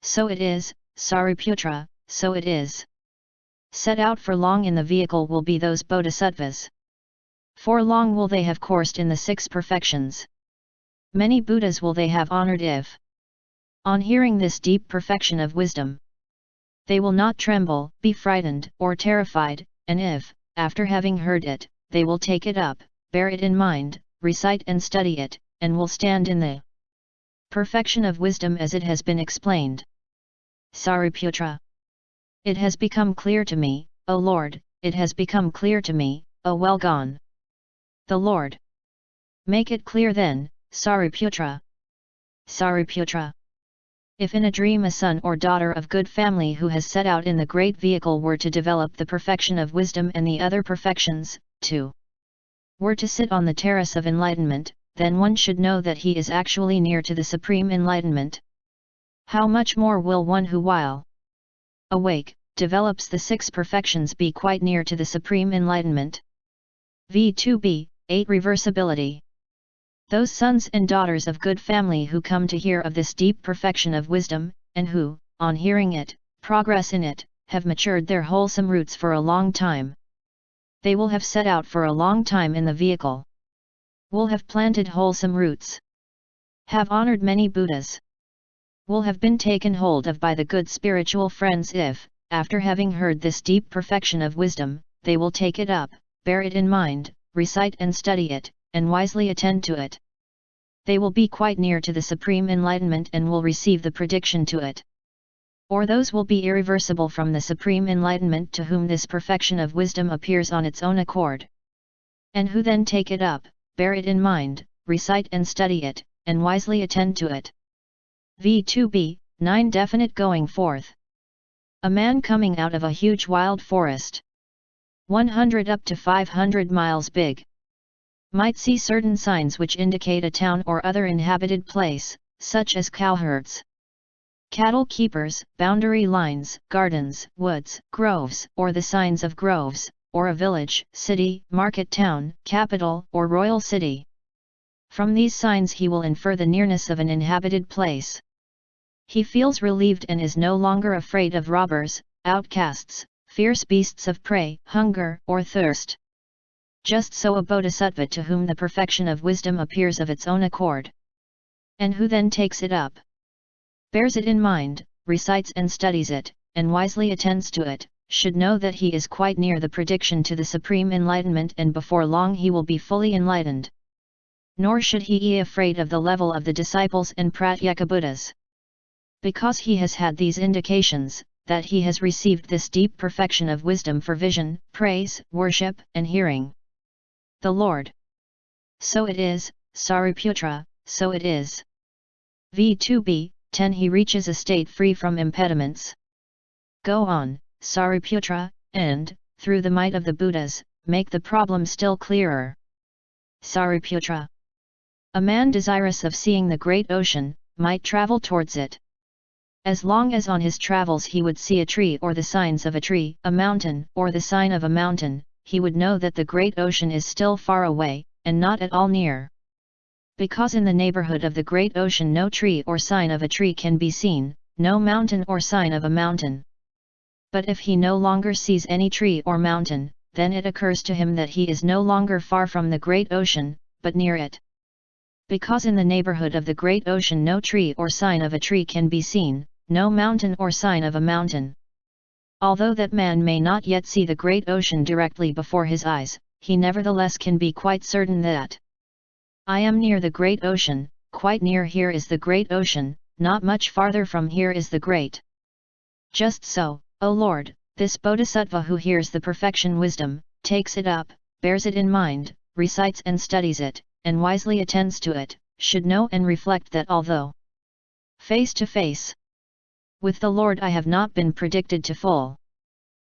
So it is, Sariputra, so it is. Set out for long in the vehicle will be those bodhisattvas. For long will they have coursed in the 6 perfections. Many Buddhas will they have honored if, on hearing this deep perfection of wisdom, they will not tremble, be frightened, or terrified, and if, after having heard it, they will take it up, bear it in mind, recite and study it, and will stand in the perfection of wisdom as it has been explained. Sariputra. It has become clear to me, O Lord, it has become clear to me, O well gone. The Lord. Make it clear then, Sariputra. Sariputra. If in a dream a son or daughter of good family who has set out in the great vehicle were to develop the perfection of wisdom and the other perfections, too, were to sit on the terrace of enlightenment, then one should know that he is actually near to the supreme enlightenment. How much more will one who while awake, develops the 6 perfections be quite near to the supreme enlightenment? V2b, 8 Reversibility. Those sons and daughters of good family who come to hear of this deep perfection of wisdom, and who, on hearing it, progress in it, have matured their wholesome roots for a long time. They will have set out for a long time in the vehicle. Will have planted wholesome roots. Have honored many Buddhas. Will have been taken hold of by the good spiritual friends if, after having heard this deep perfection of wisdom, they will take it up, bear it in mind, recite and study it, and wisely attend to it. They will be quite near to the supreme enlightenment and will receive the prediction to it. Or those will be irreversible from the supreme enlightenment to whom this perfection of wisdom appears on its own accord. And who then take it up, bear it in mind, recite and study it, and wisely attend to it. V2b, 9 Definite going forth. A man coming out of a huge wild forest, 100 up to 500 miles big, might see certain signs which indicate a town or other inhabited place, such as cowherds, cattle keepers, boundary lines, gardens, woods, groves, or the signs of groves, or a village, city, market town, capital, or royal city. From these signs he will infer the nearness of an inhabited place. He feels relieved and is no longer afraid of robbers, outcasts, fierce beasts of prey, hunger, or thirst. Just so a bodhisattva to whom the perfection of wisdom appears of its own accord, and who then takes it up, bears it in mind, recites and studies it, and wisely attends to it, should know that he is quite near the prediction to the supreme enlightenment and before long he will be fully enlightened. Nor should he be afraid of the level of the disciples and pratyeka Buddhas, because he has had these indications, that he has received this deep perfection of wisdom for vision, praise, worship, and hearing the Lord. So it is, Sariputra, so it is. V2b, 10 He reaches a state free from impediments. Go on, Sariputra, and, through the might of the Buddhas, make the problem still clearer. Sariputra. A man desirous of seeing the great ocean, might travel towards it. As long as on his travels he would see a tree or the signs of a tree, a mountain, or the sign of a mountain, he would know that the great ocean is still far away, and not at all near. Because in the neighborhood of the great ocean no tree or sign of a tree can be seen, no mountain or sign of a mountain. But if he no longer sees any tree or mountain, then it occurs to him that he is no longer far from the great ocean, but near it. Because in the neighborhood of the great ocean no tree or sign of a tree can be seen, no mountain or sign of a mountain. Although that man may not yet see the great ocean directly before his eyes, he nevertheless can be quite certain that I am near the great ocean, quite near here is the great ocean, not much farther from here is the great. Just so, O Lord, this bodhisattva who hears the perfection wisdom, takes it up, bears it in mind, recites and studies it, and wisely attends to it, should know and reflect that although face to face with the Lord I have not been predicted to full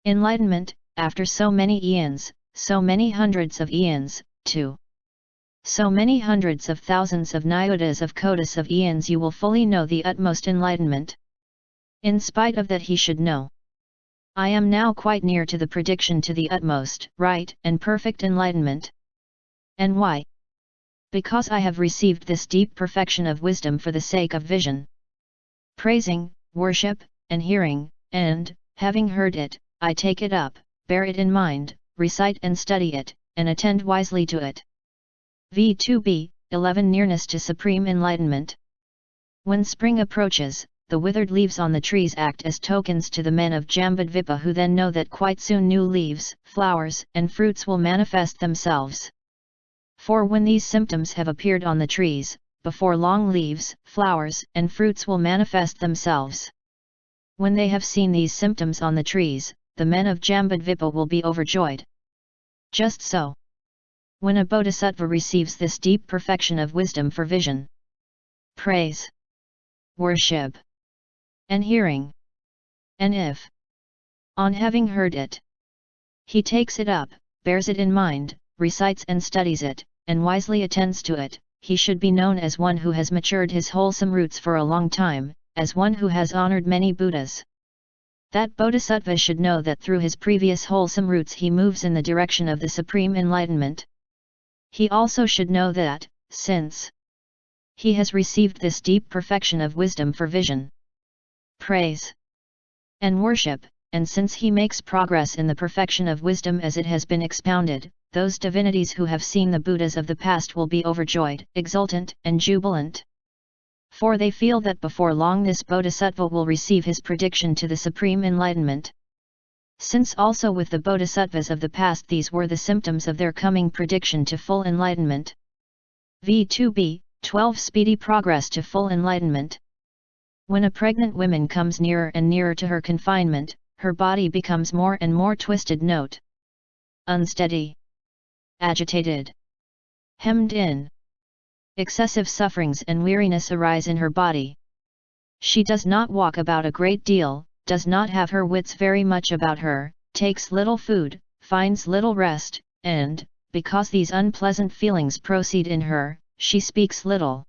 enlightenment, after so many eons, so many hundreds of eons, too. So many hundreds of thousands of nyotas of kodas of eons you will fully know the utmost enlightenment. In spite of that he should know. I am now quite near to the prediction to the utmost, right, and perfect enlightenment. And why? Because I have received this deep perfection of wisdom for the sake of vision, praising, worship, and hearing, and, having heard it, I take it up, bear it in mind, recite and study it, and attend wisely to it. V2b, 11 Nearness to Supreme Enlightenment. When spring approaches, the withered leaves on the trees act as tokens to the men of Jambudvipa, who then know that quite soon new leaves, flowers, and fruits will manifest themselves. For when these symptoms have appeared on the trees, before long leaves, flowers, and fruits will manifest themselves. When they have seen these symptoms on the trees, the men of Jambudvipa will be overjoyed. Just so, when a bodhisattva receives this deep perfection of wisdom for vision, praise, worship, and hearing, and if, on having heard it, he takes it up, bears it in mind, recites and studies it, and wisely attends to it, he should be known as one who has matured his wholesome roots for a long time, as one who has honored many Buddhas. That bodhisattva should know that through his previous wholesome roots he moves in the direction of the supreme enlightenment. He also should know that, since he has received this deep perfection of wisdom for vision, praise, and worship, and since he makes progress in the perfection of wisdom as it has been expounded, those divinities who have seen the Buddhas of the past will be overjoyed, exultant, and jubilant. For they feel that before long this bodhisattva will receive his prediction to the supreme enlightenment. Since also with the bodhisattvas of the past these were the symptoms of their coming prediction to full enlightenment. V2b, 12 Speedy Progress to Full Enlightenment. When a pregnant woman comes nearer and nearer to her confinement, her body becomes more and more twisted. Note: unsteady, agitated, hemmed in. Excessive sufferings and weariness arise in her body. She does not walk about a great deal, does not have her wits very much about her, takes little food, finds little rest, and, because these unpleasant feelings proceed in her, she speaks little.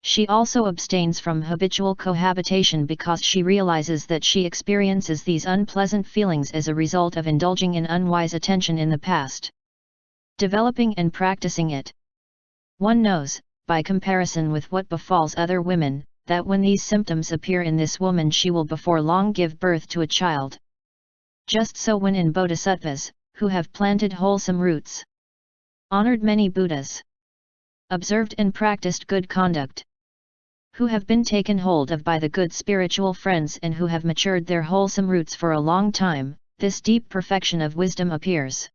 She also abstains from habitual cohabitation because she realizes that she experiences these unpleasant feelings as a result of indulging in unwise attention in the past. Developing and practicing it. One knows, by comparison with what befalls other women, that when these symptoms appear in this woman she will before long give birth to a child. Just so when in bodhisattvas, who have planted wholesome roots, honored many Buddhas, observed and practiced good conduct, who have been taken hold of by the good spiritual friends and who have matured their wholesome roots for a long time, this deep perfection of wisdom appears.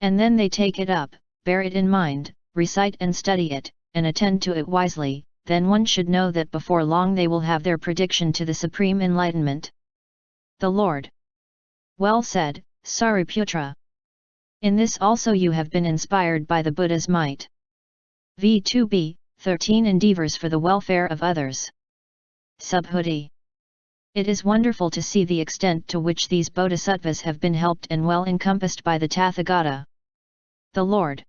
And then they take it up, bear it in mind, recite and study it, and attend to it wisely, then one should know that before long they will have their prediction to the supreme enlightenment. The Lord. Well said, Sariputra. In this also you have been inspired by the Buddha's might. V2b, 13 Endeavors for the Welfare of Others. Subhuti. It is wonderful to see the extent to which these bodhisattvas have been helped and well encompassed by the Tathagata, the Lord.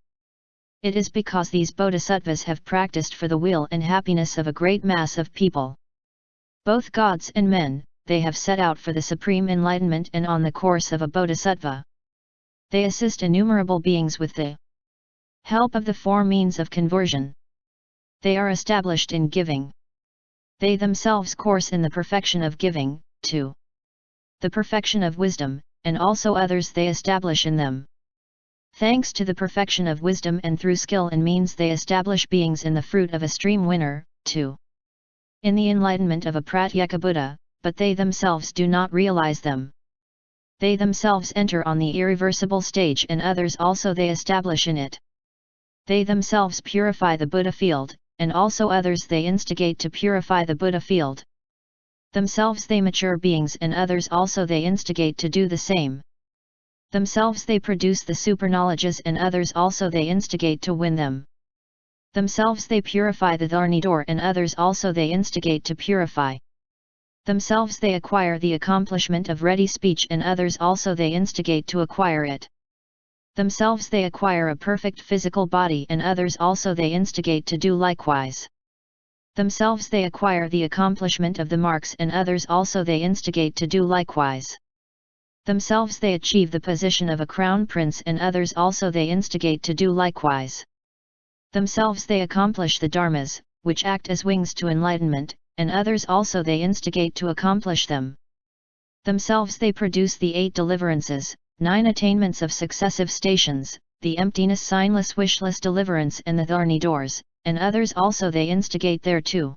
It is because these bodhisattvas have practiced for the weal and happiness of a great mass of people, both gods and men. They have set out for the supreme enlightenment and on the course of a bodhisattva. They assist innumerable beings with the help of the four means of conversion. They are established in giving. They themselves course in the perfection of giving, too. The perfection of wisdom, and also others they establish in them. Thanks to the perfection of wisdom and through skill and means they establish beings in the fruit of a stream winner, too. In the enlightenment of a Pratyeka Buddha, but they themselves do not realize them. They themselves enter on the irreversible stage and others also they establish in it. They themselves purify the Buddha field, and also others they instigate to purify the Buddha field. Themselves they mature beings and others also they instigate to do the same. Themselves they produce the superknowledges and others also they instigate to win them. Themselves they purify the Dharnidor and others also they instigate to purify. Themselves they acquire the accomplishment of ready speech and others also they instigate to acquire it. Themselves they acquire a perfect physical body and others also they instigate to do likewise. Themselves they acquire the accomplishment of the marks and others also they instigate to do likewise. Themselves they achieve the position of a crown prince and others also they instigate to do likewise. Themselves they accomplish the dharmas, which act as wings to enlightenment, and others also they instigate to accomplish them. Themselves they produce the 8 deliverances, 9 attainments of successive stations, the emptiness signless wishless deliverance and the Dharni doors, and others also they instigate thereto.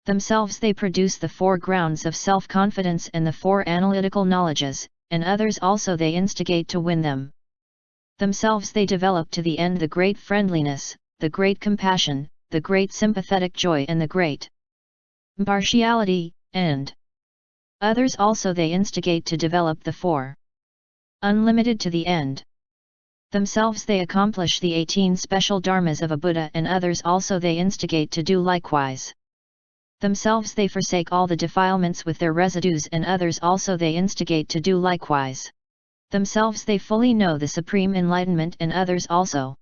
Themselves they produce the 4 grounds of self-confidence and the 4 analytical knowledges, and others also they instigate to win them. Themselves they develop to the end the great friendliness, the great compassion, the great sympathetic joy and the great impartiality, and others also they instigate to develop the 4 unlimited to the end. Themselves they accomplish the 18 special dharmas of a Buddha and others also they instigate to do likewise. Themselves they forsake all the defilements with their residues and others also they instigate to do likewise. Themselves they fully know the supreme enlightenment and others also